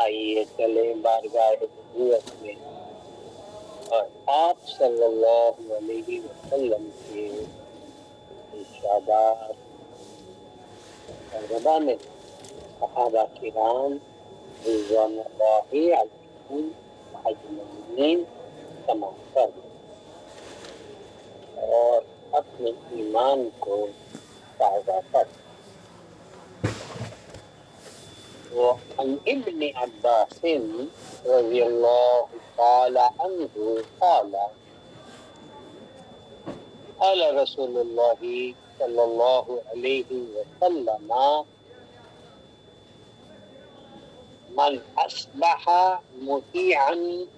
آئیے چلیں بارگاہ نبوت میں اور آپ صلی اللہ علیہ وسلم کے ارشادات اور زبان صحابہ کرام رضوان اللہ علیہم اجمعین تمام کر اور اپنے ایمان کو تازہ کر. وعن ابن عباس رضی اللہ تعالی عنہ قال قال رسول اللہ صلی اللہ علیہ وسلم من اصبح مطیعا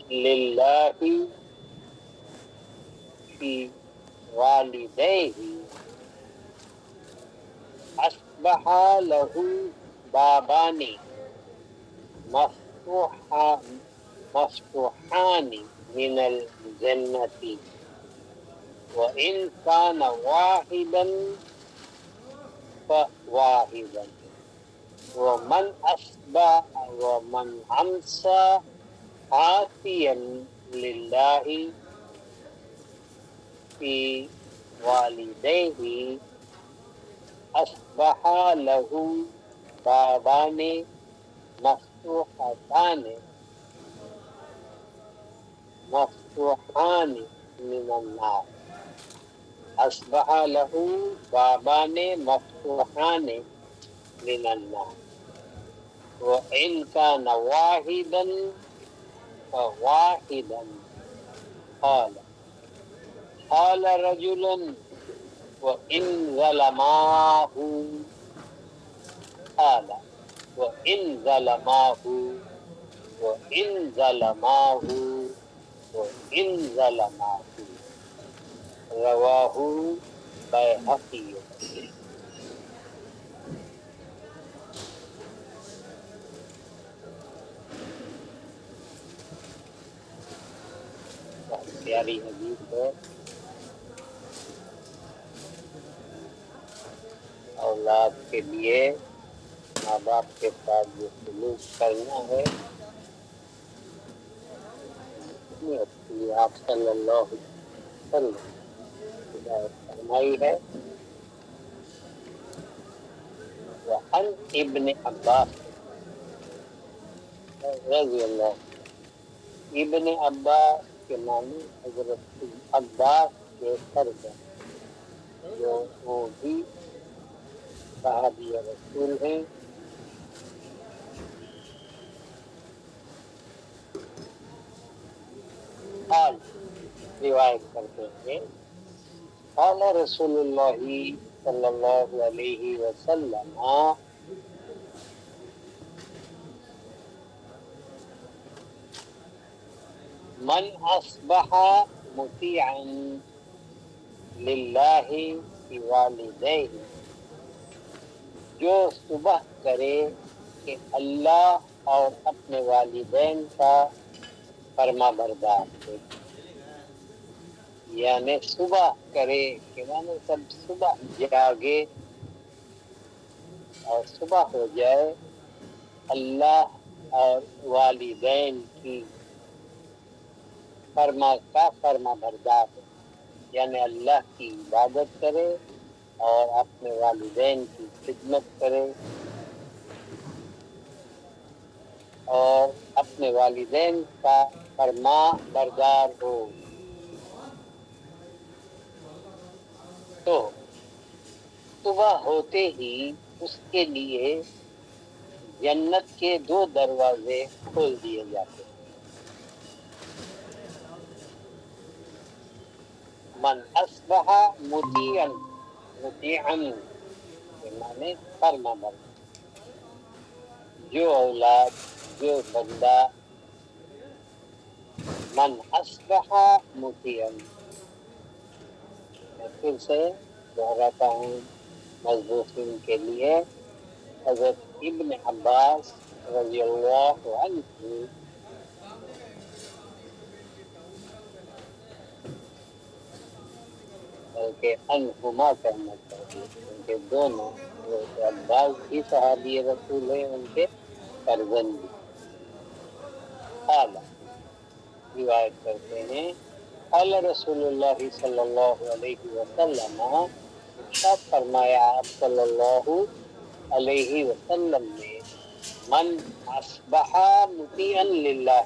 للہ فی والدیہ اصبح له بابان مفتوحان من الجنة وإن كان واحدا فواحدا ومن أمسى عاصيا لله في والديه اصبح له بابان مفتوحان من النار اصبح له بابان مفتوحان من النار وإن كان واحدا فواحدا قال رجل وإن ظلماه قال وإن ظلماه وإن ظلماه وإن ظلماه رواه بيهقي. پیاری حدیث ہے. اولاد کے لیے ماں باپ کے ساتھ جو سلوک کرنا ہے اتنی اچھی آپ صلی اللہ علیہ وسلم ہدایت فرمائی ہے. وعن ابن عباس رضی اللہ. ابن عباس کے معنی حضرت عباس کے سرزن جو وہ بھی صحابی رسول ہیں. قال روایت کرتے ہیں قال رسول اللہ صلی اللہ علیہ وسلم من اصبح مطیعا للہ فی والدیہ جو صبح کرے کہ اللہ اور اپنے والدین کا فرما بردار ہے. یعنی صبح کرے کہ مانے سب صبح جاگے اور صبح ہو جائے اللہ اور والدین کی فرما بردار ہے. یعنی اللہ کی عبادت کرے اور اپنے والدین کی خدمت کرے اور اپنے والدین کا فرما بردار ہو تو صبح ہوتے ہی اس کے لیے جنت کے 2 دروازے کھول دیے جاتے ہیں. من اصبح مطیعا مانے فرما بردار. جو اولاد جو بندہ من اصبح مطیعا. میں پھر سے دہراتا ہوں مضبوطین کے لیے. حضرت ابن عباس رضی اللہ عنہ بلکہ انہما کہنا چاہیے کیونکہ دونوں عباس بھی صحابی رسول ہیں ان کے فرزند بھی. قال روایت کرتے ہیں قال رسول اللہ صلی اللہ علیہ وسلم ارشاد فرمایا آپ صلی اللہ علیہ وسلم نے من اصبح مطیعا للہ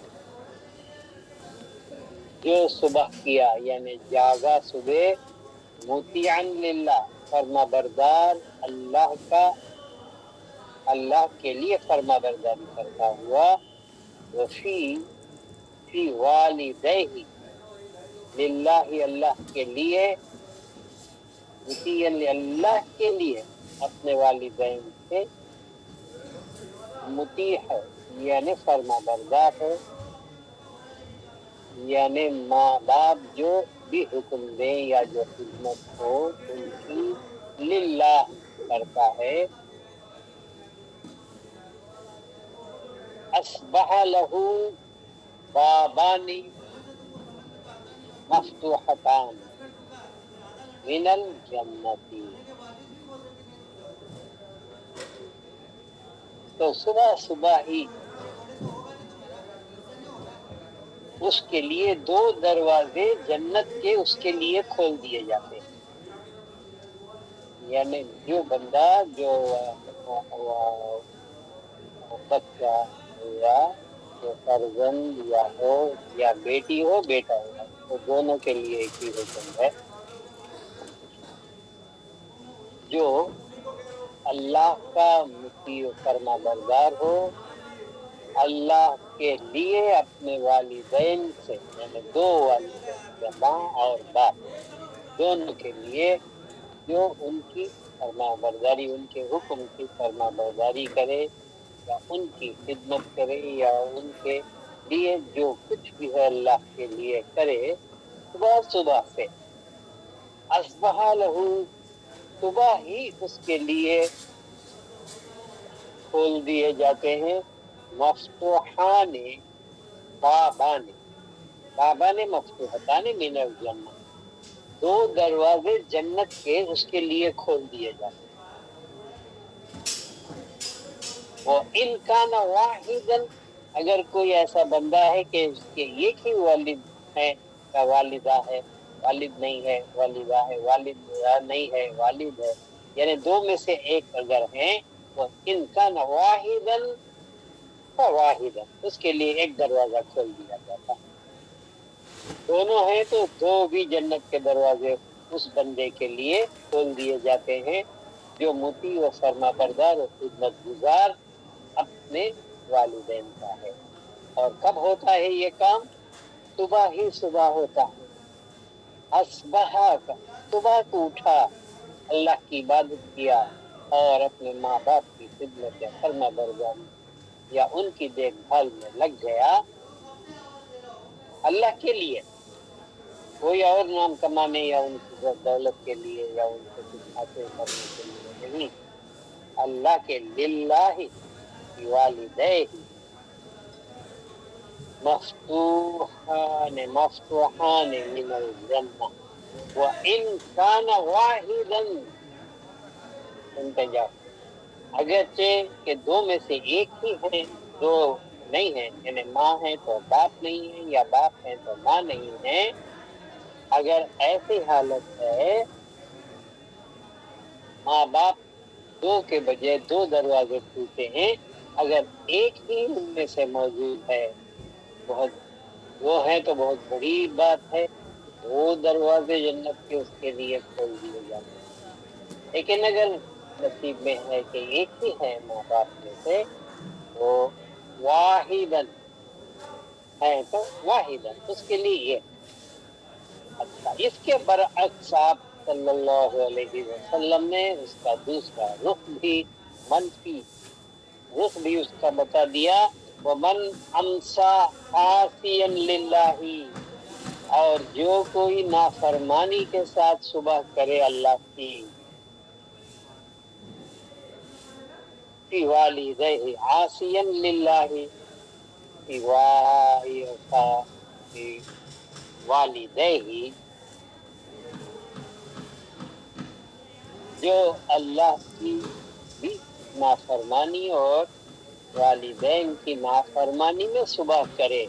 جو صبح کیا یعنی جاگا صبح مطیعا للہ فرما بردار اللہ کا اللہ کے لیے فرما برداری کرتا ہوا فی والدہ للہ اللہ کے لیے مطیعا اللہ کے لیے اپنے والدین سے مطیع ہے یعنی فرما بردار ہے یعنی ماں باپ جو بھی حکم دیں یا جو خدمت ہو ان کی للہ کرتا ہے اصبح لہو بابانی مفتوحتان من الجنتی تو صبح صبح ہی اس کے لیے دو دروازے جنت کے اس کے لیے کھول دیے جاتے ہیں یعنی جو بندہ جو بچہ یا جو فرزند یا ہو یا بیٹی ہو بیٹا ہو تو دونوں کے لیے ایک ہی حکم ہے جو اللہ کا مطیع فرما بردار ہو اللہ کے لیے اپنے والدین سے یعنی دو والدین یا ماں اور باپ دونوں کے لیے جو ان کی فرما برداری ان کے حکم کی فرما برداری کرے یا ان کی خدمت کرے یا ان کے لیے جو کچھ بھی ہے اللہ کے لیے کرے صبح صبح سے اصبح لہو صبح ہی اس کے لیے کھول دیے جاتے ہیں مفتوحان بابان مفتوحتان من الجنہ دو دروازے جنت کے اس کے لیے کھول دیے جاتے ہیں وہ ان کان واحدا اگر کوئی ایسا بندہ ہے کہ اس کے ایک ہی والد ہے یا والدہ ہے والد نہیں ہے والدہ ہے والد نہیں ہے والد ہے یعنی دو میں سے ایک اگر ہیں تو ان کان واحدا فواحدا اس کے لیے ایک دروازہ کھول دیا جاتا دونوں ہیں تو دو بھی جنت کے دروازے اس بندے کے لیے کھول دیے جاتے ہیں جو مطیع و فرما بردار و خدمت گزار اپنے والدین کا ہے اور کب ہوتا ہے یہ کام صبح ہی صبح ہوتا ہے اصبح کا صبح کو اٹھا اللہ کی عبادت کیا اور اپنے ماں باپ کی خدمت یا فرما برداری یا ان کی دیکھ بھال میں لگ گیا اللہ کے لیے کوئی اور نام کمانے یا ان کی دولت کے لیے یا ان سے کچھ حاصل کرنے کے لیے نہیں اللہ کے للہ والدہ مفتوحان من الجنہ وَإِن كَانَ وَاحِدًا انتجا اگرچہ کہ دو میں سے ایک ہی ہیں دو نہیں ہیں یعنی ماں ہے تو باپ نہیں ہے یا باپ ہے تو ماں نہیں ہے اگر ایسی حالت ہے ماں باپ دو کے بجائے دو دروازے کھلتے ہیں اگر ایک ہی ان میں سے موجود ہے بہت وہ ہے تو بہت بڑی بات ہے وہ دروازے جنت کے اس کے لیے کھول دیے جاتے ہیں لیکن اگر نصیب میں ہے کہ ایک ہی ہے ماں باپ میں سے وہ واحدن ہے تو واحدن اس کے لیے یہ اچھا اس کے برعکس آپ صلی اللہ علیہ وسلم نے اس کا دوسرا رخ بھی منفی رخ بھی اس کا بتا دیا ومن امسا عاصیا للہ اور جو کوئی نافرمانی کے ساتھ صبح کرے اللہ کی فی والدہ عاصیا للہ فی والدہ جو اللہ کی بھی نافرمانی اور والدین کی نافرمانی میں صبح کرے،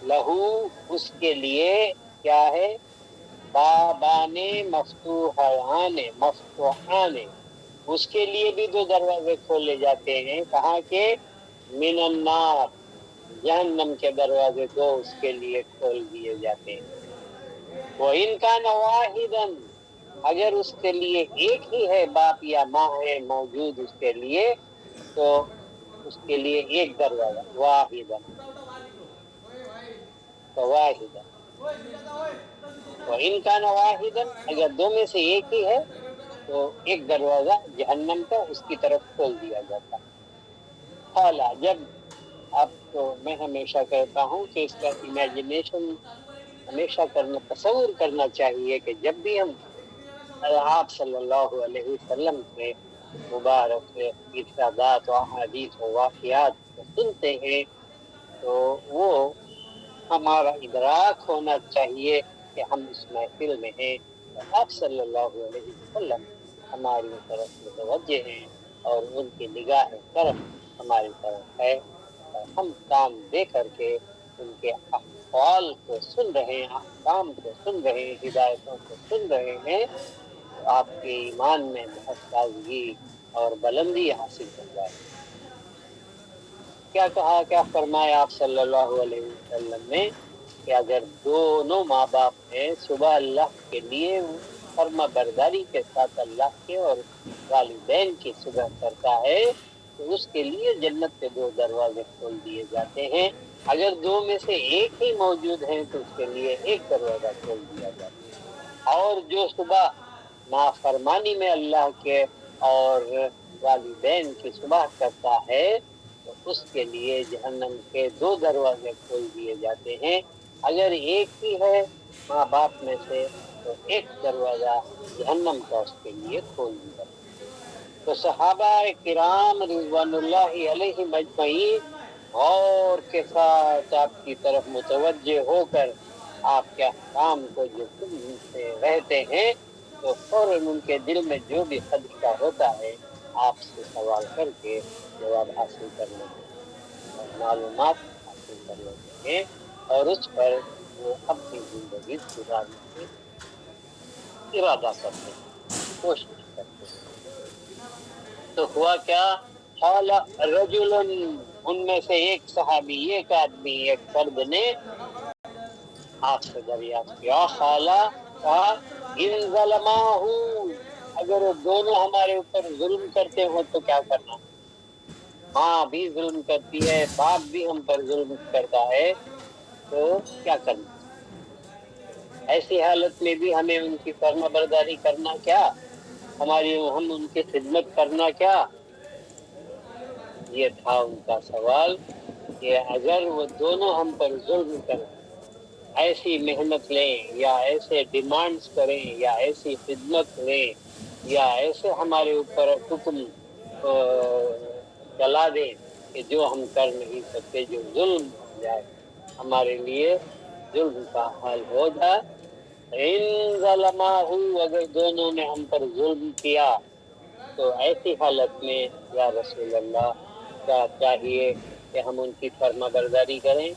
لہو اس کے لیے کیا ہے، بابان مفتوحان مفتوحان، اس کے لیے بھی دو دروازے کھولے جاتے ہیں، کہاں کے، من النار، جہنم کے دروازے دو اس کے لیے کھول دیے جاتے ہیں۔ وَإِنْ كَانَ وَاحِدًا، اگر اس کے لیے ایک ہی ہے باپ یا ماں ہے موجود اس کے لیے، تو اس کے لیے ایک دروازہ، واحدًا واحدًا۔ وَإِنْ كَانَ وَاحِدًا، اگر دو میں سے ایک ہی ہے تو ایک دروازہ جہنم کا اس کی طرف کھول دیا جاتا ہے۔ حالا، جب آپ کو میں ہمیشہ کہتا ہوں کہ اس کا امیجنیشن ہمیشہ تصور کرنا چاہیے کہ جب بھی ہم آپ صلی اللہ علیہ وسلم کے مبارک ارشادات و احادیث و واقعات کو سنتے ہیں تو وہ ہمارا ادراک ہونا چاہیے کہ ہم اس محفل میں ہیں اور آپ صلی اللہ علیہ وسلم ہماری طرف متوجہ ہیں اور ان کی نگاہ کرم ہماری طرف ہے، اور ہم کام دے کر کے ان کے احوال کو سن رہے ہیں، احکام کو سن رہے ہیں، ہدایتوں کو سن رہے ہیں، تو آپ کے ایمان میں بہت تازگی اور بلندی حاصل ہو جائے۔ کیا کہا، کیا فرمایا آپ صلی اللہ علیہ وسلم نے کہ اگر دونوں ماں باپ ہیں، صبح اللہ کے لیے فرما برداری کے ساتھ اللہ کے اور والدین کی صبح کرتا ہے تو اس کے لیے جنت کے دو دروازے کھول دیے جاتے ہیں، اگر دو میں سے ایک ہی موجود ہیں تو اس کے لیے ایک دروازہ کھول دیا جاتا ہے، اور جو صبح نافرمانی میں اللہ کے اور والدین کی صبح کرتا ہے تو اس کے لیے جہنم کے دو دروازے کھول دیے جاتے ہیں، اگر ایک ہی ہے ماں باپ میں سے تو ایک دروازہ جہنم کا اس کے لیے کھول دیا۔ تو صحابہ کرام رضوان اللہ علیہ مجمعین غور کے ساتھ آپ کی طرف متوجہ ہو کر آپ کے احکام کو جو سنتے رہتے ہیں تو فوراً ان کے دل میں جو بھی خدشہ ہوتا ہے آپ سے سوال کر کے جواب حاصل کر لیتے ہیں اور معلومات حاصل کر لیتے ہیں، اور اس پر وہ اپنی زندگی گزارنے کی ارادہ کرتے ہیں، کوشش کرتے ہیں۔ تو ہوا کیا، قال رجل، ان میں سے ایک صحابی، ایک آدمی، ایک فرد نے آپ سے دریافت کیا، خالہ کہا، ان ظلماہ، اگر وہ دونوں ہمارے اوپر ظلم کرتے ہو تو کیا کرنا، ماں بھی ظلم کرتی ہے، باپ بھی ہم پر ظلم کرتا ہے تو کیا کرنا، ایسی حالت میں بھی ہمیں ان کی فرما برداری کرنا کیا، ہم ان کی خدمت کرنا کیا، یہ تھا ان کا سوال کہ اگر وہ دونوں ہم پر ظلم کریں، ایسی محنت لیں یا ایسے ڈیمانڈز کریں یا ایسی خدمت لیں یا ایسے ہمارے اوپر حکم چلا دیں کہ جو ہم کر نہیں سکتے، جو ظلم ہو جائے، ہمارے لیے ظلم کا حال ہو جائے، ان ظلماہ، اگر دونوں نے ہم پر ظلم کیا تو ایسی حالت میں یا رسول اللہ کیا چاہیے کہ ہم ان کی فرما برداری کریں،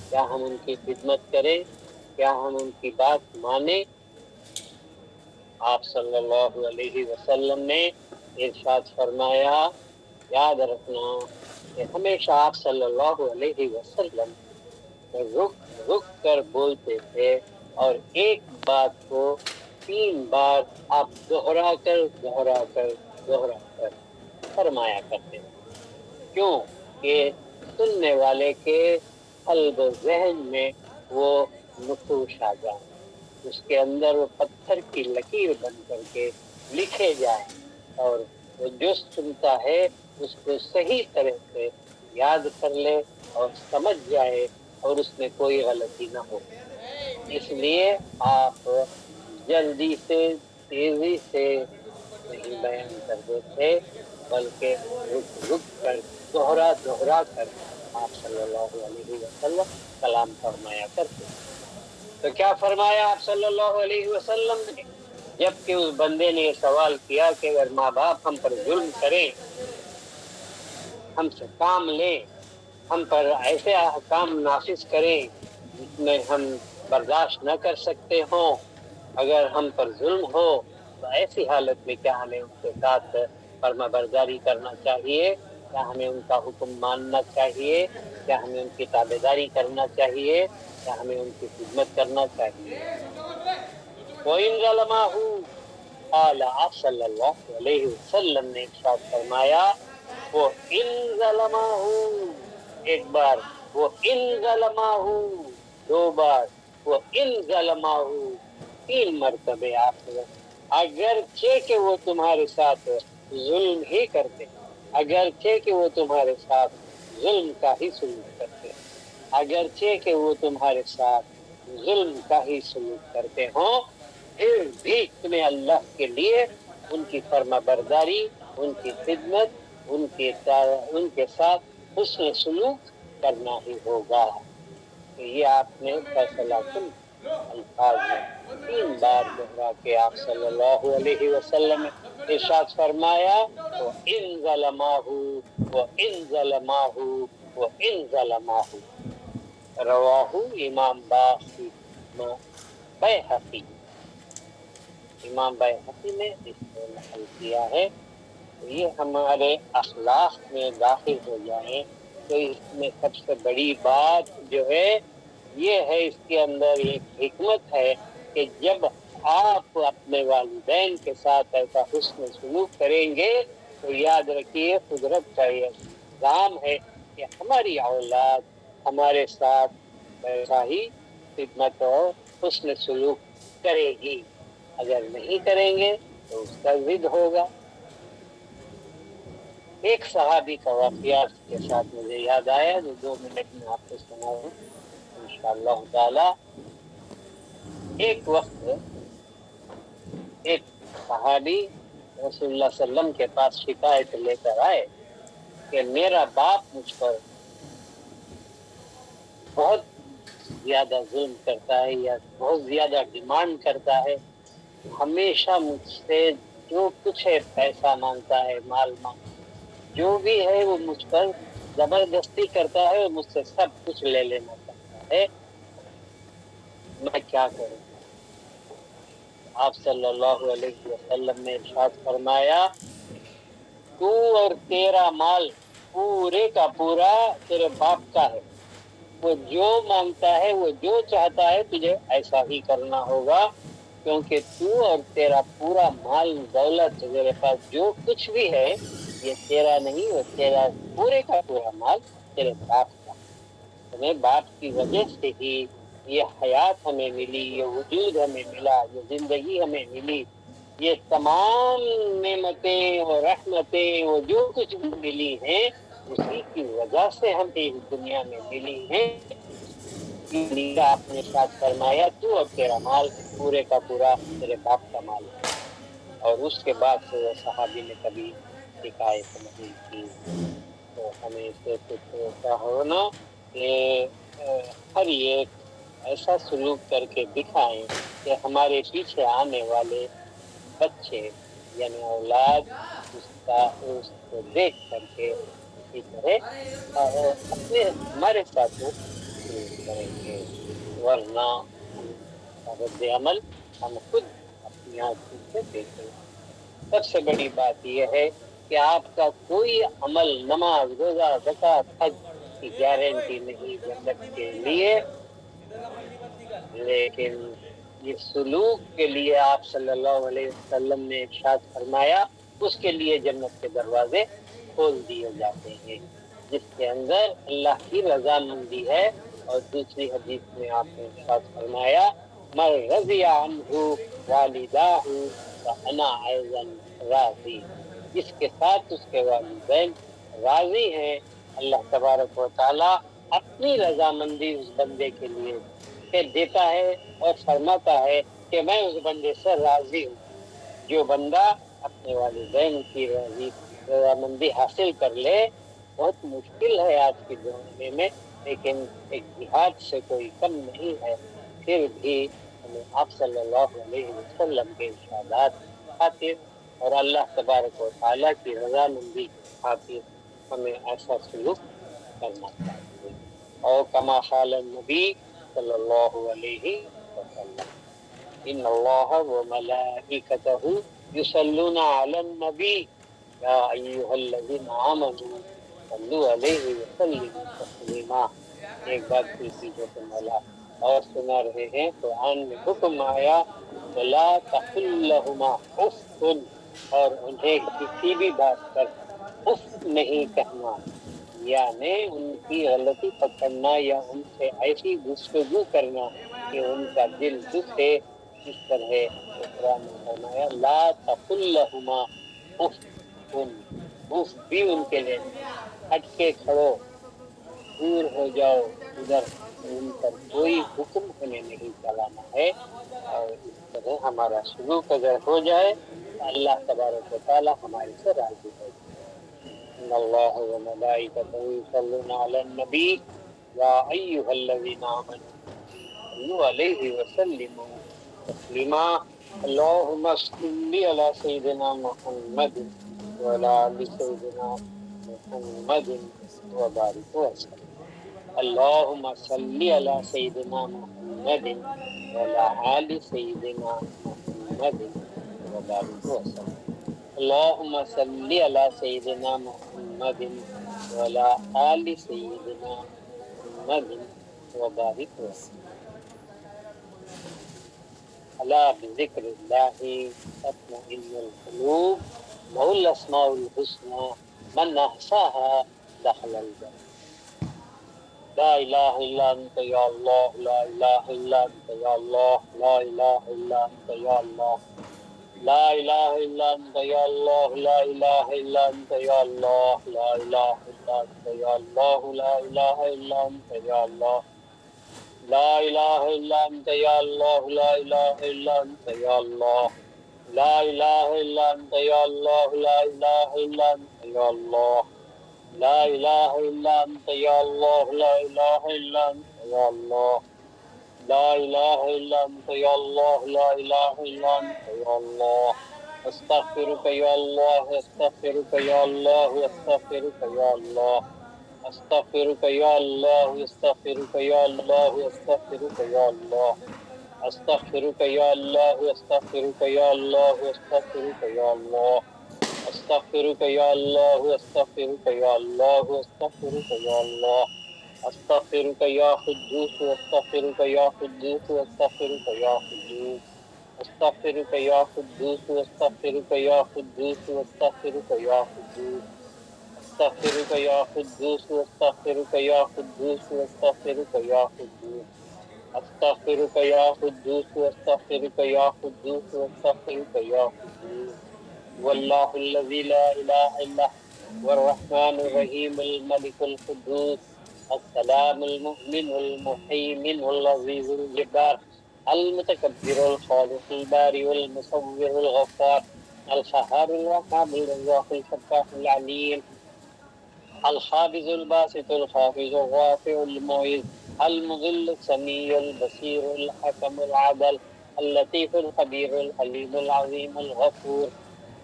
کیا ہم ان کی خدمت کریں، کیا ہم ان کی بات مانیں؟ آپ صلی اللہ علیہ وسلم نے ارشاد فرمایا، یاد رکھنا کہ ہمیشہ آپ صلی اللہ علیہ وسلم رک کر بولتے تھے اور ایک بات کو 3 بار آپ دہرا کر فرمایا کرتے تھے، کیوں کہ سننے والے کے قلب و ذہن میں وہ نقوش آ جائیں، اس کے اندر وہ پتھر کی لکیر بن کر کے لکھے جائیں، اور وہ جو سنتا ہے اس کو صحیح طرح سے یاد کر لے اور سمجھ جائے اور اس میں کوئی غلطی نہ ہو۔ اس لیے آپ جلدی سے تیزی سے نہیں بیان کرتے تھے بلکہ رک کر دوہرا کر آپ صلی اللہ علیہ وسلم کلام فرمایا کرتے۔ تو کیا فرمایا آپ صلی اللہ علیہ وسلم نے، جبکہ اس بندے نے یہ سوال کیا کہ اگر ماں باپ ہم پر ظلم کریں ہم سے کام لیں، ہم پر ایسے احکام نافذ کریں جس میں ہم برداشت نہ کر سکتے ہوں۔ اگر ہم پر ظلم ہو تو ایسی حالت میں کیا ہمیں ان کے ساتھ فرما برداری کرنا چاہیے؟ کیا ہمیں ان کا حکم ماننا چاہیے؟ کیا ہمیں ان کی تابع داری کرنا چاہیے؟ کیا ہمیں ان کی خدمت کرنا چاہیے؟ وَإِنْ ظَلَمَاهُ قال آپ صلی اللہ علیہ وسلم نے ارشاد فرمایا، وہ ان ظلماہ، ایک بار وہ ان ظلماہ، دو بار وہ ان ظلماہ، تین مرتبے آپ نے، اگرچہ کہ وہ تمہارے ساتھ ظلم ہی کرتے، اگرچہ کہ وہ تمہارے ساتھ ظلم کا ہی سلوک کرتے، اگرچہ کہ وہ تمہارے ساتھ ظلم کا ہی سلوک کرتے ہوں، پھر بھی تمہیں اللہ کے لیے ان کی فرما برداری، ان کی خدمت، ان کے ساتھ حسن سلوک کرنا ہی ہوگا۔ تو یہ آپ نے فیصلہ کن الفاظ میں 3 بار دہرا کے آپ صلی اللہ علیہ وسلم نے ارشاد فرمایا، وہ ان ظلماہ، وہ ان ظلماہ، وہ ان ظلماہ، رواہ امام بیہقی، امام بیہقی نے اس کو نقل کیا ہے۔ یہ ہمارے اخلاق میں داخل ہو جائیں تو اس میں سب سے بڑی بات جو ہے یہ ہے، اس کے اندر ایک حکمت ہے کہ جب آپ اپنے والدین کے ساتھ ایسا حسن سلوک کریں گے تو یاد رکھیے قدرت کا یہ نظام ہے کہ ہماری اولاد ہمارے ساتھ ویسا ہی خدمت اور حسن سلوک کرے گی، اگر نہیں کریں گے تو اس کا ضد ہوگا۔ ایک صحابی کا واقعہ کے ساتھ مجھے یاد آیا جو 2 منٹ میں آپ کو سناؤں انشاءاللہ تعالی۔ ایک وقت ایک صحابی رسول اللہ صلی اللہ علیہ وسلم کے پاس شکایت لے کر آئے کہ میرا باپ مجھ پر بہت زیادہ ظلم کرتا ہے یا بہت زیادہ ڈیمانڈ کرتا ہے، ہمیشہ مجھ سے جو کچھ ہے پیسہ مانگتا ہے، مال مانگتا ہے، جو بھی ہے وہ مجھ پر زبردستی کرتا ہے اور مجھ سے سب کچھ لے لینا چاہتا ہے، میں کیا کروں؟ آپ صلی اللہ علیہ وسلم نے ارشاد فرمایا، تو اور تیرا مال پورے کا پورا تیرے باپ کا ہے، وہ جو مانگتا ہے، وہ جو چاہتا ہے تجھے ایسا ہی کرنا ہوگا، کیونکہ تو اور تیرا پورا مال دولت تیرے پاس جو کچھ بھی ہے یہ تیرا نہیں، وہ تیرا پورے کا پورا مال تیرے باپ کا۔ تمہیں باپ کی وجہ سے ہی یہ حیات ہمیں ملی، یہ وجود ہمیں ملا، یہ زندگی ہمیں ملی، یہ تمام نعمتیں اور رحمتیں وہ جو کچھ بھی ملی ہیں اسی کی وجہ سے ہم اس دنیا میں ملی ہیں۔ آپ نے ساتھ فرمایا تو اور تیرا مال پورے کا پورا تیرے باپ کا مال ہے، اور اس کے بعد سے وہ صحابی نے کبھی شکایت نہیں کی۔ تو ہمیں سے کچھ ایسا ہونا کہ ہر ایک ایسا سلوک کر کے دکھائیں کہ ہمارے پیچھے آنے والے بچے یعنی اولاد اس کو دیکھ کر کے اسی طرح اپنے ہمارے ساتھ وہ سلوک کریں گے، ورنہ ہم رد عمل ہم خود اپنی آنکھوں سے دیکھیں۔ سب سے بڑی بات یہ ہے کہ آپ کا کوئی عمل، نماز، روزہ، زکوٰۃ، حج کی گارنٹی نہیں جنت کے لیے، لیکن یہ سلوک کے لیے آپ صلی اللہ علیہ وسلم نے ارشاد فرمایا اس کے لیے جنت کے دروازے کھول دیے جاتے ہیں، جس کے اندر اللہ کی رضامندی ہے۔ اور دوسری حدیث میں آپ نے ارشاد فرمایا، من رضی عنہ والداہ فانا ایضا راضی، جس کے ساتھ اس کے والدین راضی ہیں، اللہ تبارک و تعالی اپنی رضامندی اس بندے کے لیے دیتا ہے اور فرماتا ہے کہ میں اس بندے سے راضی ہوں۔ جو بندہ اپنے والدین کی رضامندی حاصل کر لے، بہت مشکل ہے آج کے زمانے میں، لیکن ایک جہاد سے کوئی کم نہیں ہے، پھر بھی ہمیں آپ صلی اللہ علیہ وسلم کے ارشادات خاطر اور اللہ تبارک و تعالیٰ کی رضامندی خاطر ہمیں ایسا سلوک کرنا چاہیے. اور کما قال النبی صلی اللہ علیہ وسلم ان اللہ وملائکتہ یصلون علی النبی یا ایھا الذین آمنوا صلوا علیہ وسلموا تسلیما. ایک بات پھر سیرت مولا اور سنا رہے ہیں. قرآن میں حکم آیا ولا تقل لهما اف، اور انہیں کسی بھی بات پر اف نہیں کہنا، یعنی ان کی غلطی پکڑنا یا ان سے ایسی گفتگو کرنا کہ ان کا دل دکھے. اس طرح قرآن نے فرمایا لا تقل لهما اف، اف بھی ان کے لیے ہٹ کے کھڑو، دور ہو جاؤ ادھر، ان پر کوئی حکم ہمیں نہیں چلانا ہے. اور اس طرح ہمارا سلوک اگر ہو جائے تو اللہ تبارک و تعالی ہمارے سے راضی ہو جائے. ان اللہ وملائکتہ یصلون علی النبی یا ایھا الذین آمنوا صلوا علیہ وسلموا تسلیما. اللهم صل علی سیدنا محمد وعلی آل سیدنا محمد وبارک وسلم. اللهم صل علی سیدنا محمد وعلی آل سیدنا محمد وبارک وسلم. اللهم صل علی سیدنا محمد وعلی آل سیدنا محمد وبارک وسلم. الا بذکر اللہ تطمئن القلوب له الاسماء الحسنى من احصاها دخل الجنة. لا الہ الا انت یا اللہ، لا الہ الا انت یا اللہ، لا الہ الا انت یا اللہ، لا الہ الا انت یا اللہ، لا الہ الا انت یا اللہ، لا الہ الا انت یا اللہ، لا الہ الا انت یا اللہ، لا الہ الا انت یا اللہ، لا الہ الا انت یا اللہ، لا الہ الا انت یا اللہ، لا الہ الا انت یا اللہ، لا الہ الا انت یا اللہ، لا الہ الا انت یا اللہ، لا الہ الا انت یا اللہ، لا الہ الا انت یا اللہ. استغفرک یا اللہ، استغفرک یا اللہ، استغفرک یا اللہ، استغفرک یا اللہ، استغفرک یا اللہ، استغفرک یا اللہ، استغفرک یا اللہ، استغفرک یا اللہ، استغفرک یا اللہ، استغفرک یا اللہ، استغفرک یا اللہ، استغفرک یا اللہ، استغفرک یا قدوس، استغفرک یا قدوس، استغفرک یا قدوس، استغفرک یا قدوس، استغفرک یا قدوس، استغفرک یا قدوس، استغفرک یا قدوس، استغفرک یا قدوس، استغفرک یا قدوس، استغفرک یا قدوس، استغفرک یا قدوس، استغفرک یا قدوس. واللہ الذی لا الہ الا هو الرحمن الرحیم الملک القدوس السلام المؤمن المهيمن العزيز الجبار المتكبر الخالق البارئ المصور الغفار القهار الوهاب الرزاق الفتاح العليم الخابز الباسط الخافض الرافع المعز المضل السميع البصير الحكم العدل اللطيف الخبير الحليم العظيم الغفور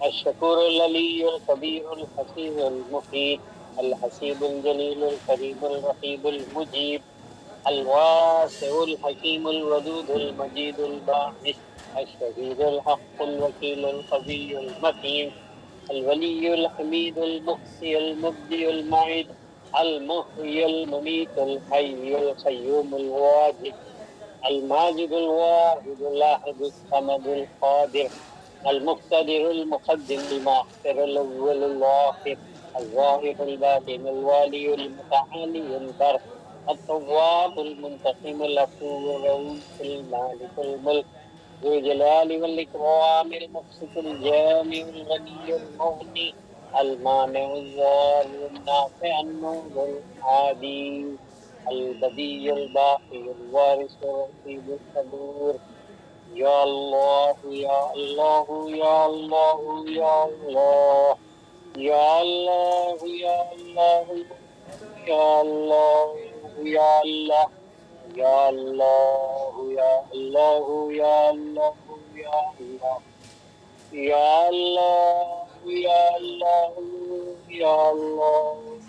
الشكور العلي الكبير الحفيظ المحيط الحسيب الجليل الكريم الرقيب المجيب الواسع الحكيم الودود المجيد الباعث الشهيد الحق الوكيل القوي المتين الولي الحميد المحصي المبدي المعيد المحيي المميت الحي القيوم الواجد الماجد الواحد الأحد الصمد القادر المقتدر المقدم المؤخر الأول الآخر الظاهر الباطن الوالي المتعالي البر التواب المنتقم العفو الرؤوف المالك الملك ذو الجلال والإكرام المقسط الجامع الغني المغني المانع الضار النافع النور الهادي البديع الباقي الوارث الرشيد الصبور. یا اللہ یا اللہ یا اللہ یا اللہ یا اللہ یا اللہ یا اللہ یا اللہ یا اللہ یا اللہ یا اللہ یا اللہ یا اللہ یا اللہ یا اللہ